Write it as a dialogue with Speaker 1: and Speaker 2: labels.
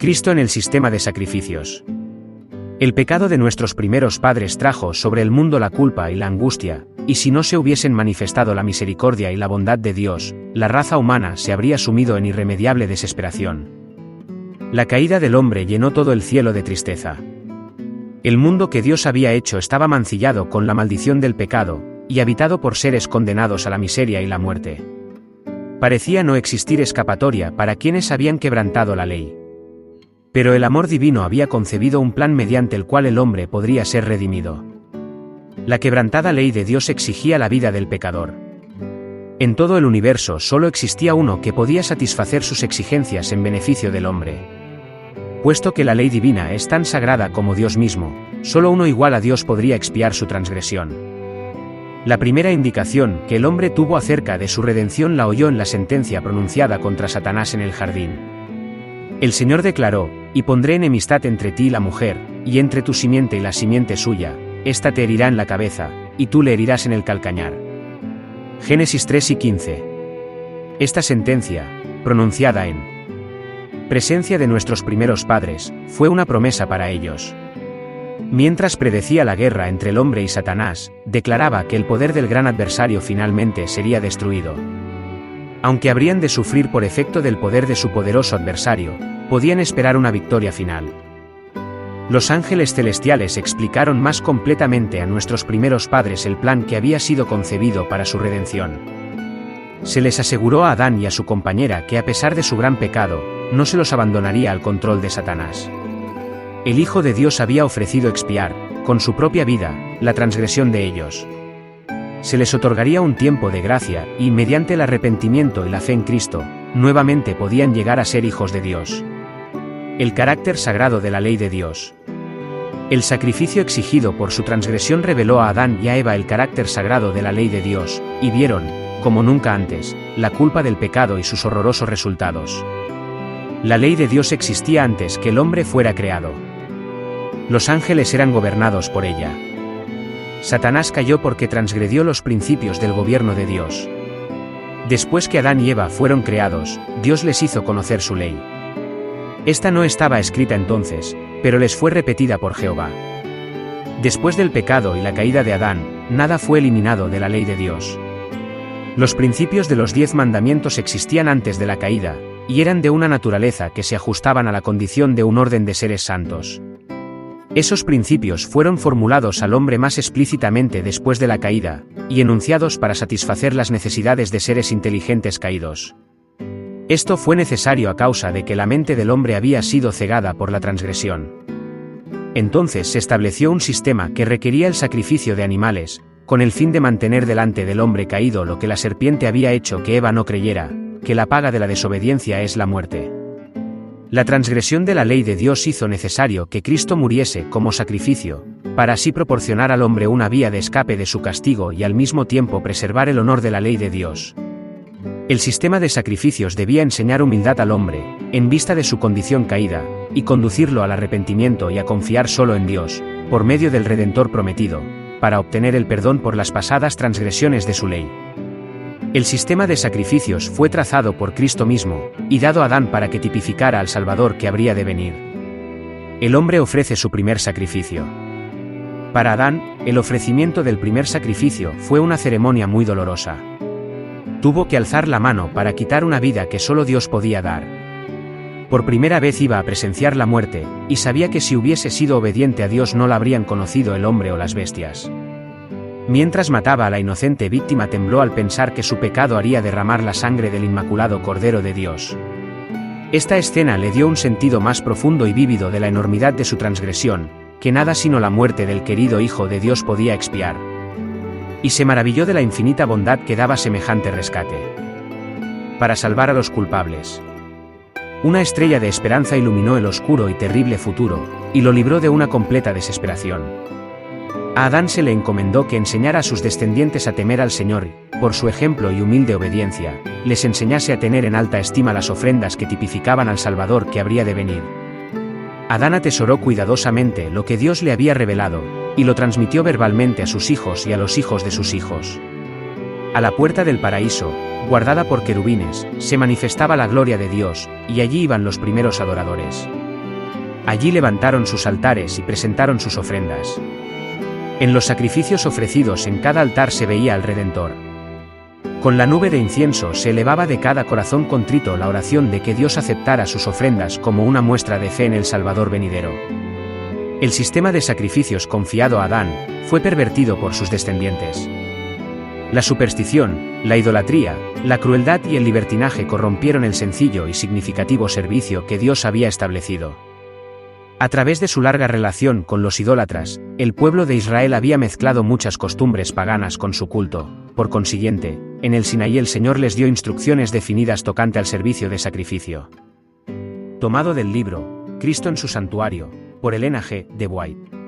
Speaker 1: Cristo en el sistema de sacrificios. El pecado de nuestros primeros padres trajo sobre el mundo la culpa y la angustia, y si no se hubiesen manifestado la misericordia y la bondad de Dios, la raza humana se habría sumido en irremediable desesperación. La caída del hombre llenó todo el cielo de tristeza. El mundo que Dios había hecho estaba mancillado con la maldición del pecado, y habitado por seres condenados a la miseria y la muerte. Parecía no existir escapatoria para quienes habían quebrantado la ley. Pero el amor divino había concebido un plan mediante el cual el hombre podría ser redimido. La quebrantada ley de Dios exigía la vida del pecador. En todo el universo solo existía uno que podía satisfacer sus exigencias en beneficio del hombre. Puesto que la ley divina es tan sagrada como Dios mismo, solo uno igual a Dios podría expiar su transgresión. La primera indicación que el hombre tuvo acerca de su redención la oyó en la sentencia pronunciada contra Satanás en el jardín. El Señor declaró: «Y pondré enemistad entre ti y la mujer, y entre tu simiente y la simiente suya, ésta te herirá en la cabeza, y tú le herirás en el calcañar». Génesis 3 y 15. Esta sentencia, pronunciada en presencia de nuestros primeros padres, fue una promesa para ellos. Mientras predecía la guerra entre el hombre y Satanás, declaraba que el poder del gran adversario finalmente sería destruido. Aunque habrían de sufrir por efecto del poder de su poderoso adversario, podían esperar una victoria final. Los ángeles celestiales explicaron más completamente a nuestros primeros padres el plan que había sido concebido para su redención. Se les aseguró a Adán y a su compañera que a pesar de su gran pecado, no se los abandonaría al control de Satanás. El Hijo de Dios había ofrecido expiar, con su propia vida, la transgresión de ellos. Se les otorgaría un tiempo de gracia, y mediante el arrepentimiento y la fe en Cristo, nuevamente podían llegar a ser hijos de Dios. El carácter sagrado de la ley de Dios. El sacrificio exigido por su transgresión reveló a Adán y a Eva el carácter sagrado de la ley de Dios, y vieron, como nunca antes, la culpa del pecado y sus horrorosos resultados. La ley de Dios existía antes que el hombre fuera creado. Los ángeles eran gobernados por ella. Satanás cayó porque transgredió los principios del gobierno de Dios. Después que Adán y Eva fueron creados, Dios les hizo conocer su ley. Esta no estaba escrita entonces, pero les fue repetida por Jehová. Después del pecado y la caída de Adán, nada fue eliminado de la ley de Dios. Los principios de los 10 mandamientos existían antes de la caída, y eran de una naturaleza que se ajustaban a la condición de un orden de seres santos. Esos principios fueron formulados al hombre más explícitamente después de la caída, y enunciados para satisfacer las necesidades de seres inteligentes caídos. Esto fue necesario a causa de que la mente del hombre había sido cegada por la transgresión. Entonces se estableció un sistema que requería el sacrificio de animales, con el fin de mantener delante del hombre caído lo que la serpiente había hecho que Eva no creyera, que la paga de la desobediencia es la muerte. La transgresión de la ley de Dios hizo necesario que Cristo muriese como sacrificio, para así proporcionar al hombre una vía de escape de su castigo y al mismo tiempo preservar el honor de la ley de Dios. El sistema de sacrificios debía enseñar humildad al hombre, en vista de su condición caída, y conducirlo al arrepentimiento y a confiar solo en Dios, por medio del Redentor prometido, para obtener el perdón por las pasadas transgresiones de su ley. El sistema de sacrificios fue trazado por Cristo mismo, y dado a Adán para que tipificara al Salvador que habría de venir. El hombre ofrece su primer sacrificio. Para Adán, el ofrecimiento del primer sacrificio fue una ceremonia muy dolorosa. Tuvo que alzar la mano para quitar una vida que solo Dios podía dar. Por primera vez iba a presenciar la muerte, y sabía que si hubiese sido obediente a Dios no la habrían conocido el hombre o las bestias. Mientras mataba a la inocente víctima tembló al pensar que su pecado haría derramar la sangre del inmaculado Cordero de Dios. Esta escena le dio un sentido más profundo y vívido de la enormidad de su transgresión, que nada sino la muerte del querido Hijo de Dios podía expiar. Y se maravilló de la infinita bondad que daba semejante rescate. Para salvar a los culpables. Una estrella de esperanza iluminó el oscuro y terrible futuro, y lo libró de una completa desesperación. A Adán se le encomendó que enseñara a sus descendientes a temer al Señor, por su ejemplo y humilde obediencia, les enseñase a tener en alta estima las ofrendas que tipificaban al Salvador que habría de venir. Adán atesoró cuidadosamente lo que Dios le había revelado, y lo transmitió verbalmente a sus hijos y a los hijos de sus hijos. A la puerta del paraíso, guardada por querubines, se manifestaba la gloria de Dios, y allí iban los primeros adoradores. Allí levantaron sus altares y presentaron sus ofrendas. En los sacrificios ofrecidos en cada altar se veía al Redentor. Con la nube de incienso se elevaba de cada corazón contrito la oración de que Dios aceptara sus ofrendas como una muestra de fe en el Salvador venidero. El sistema de sacrificios confiado a Adán fue pervertido por sus descendientes. La superstición, la idolatría, la crueldad y el libertinaje corrompieron el sencillo y significativo servicio que Dios había establecido. A través de su larga relación con los idólatras, el pueblo de Israel había mezclado muchas costumbres paganas con su culto. Por consiguiente, en el Sinaí el Señor les dio instrucciones definidas tocante al servicio de sacrificio. Tomado del libro Cristo en su santuario, por Elena G. de White.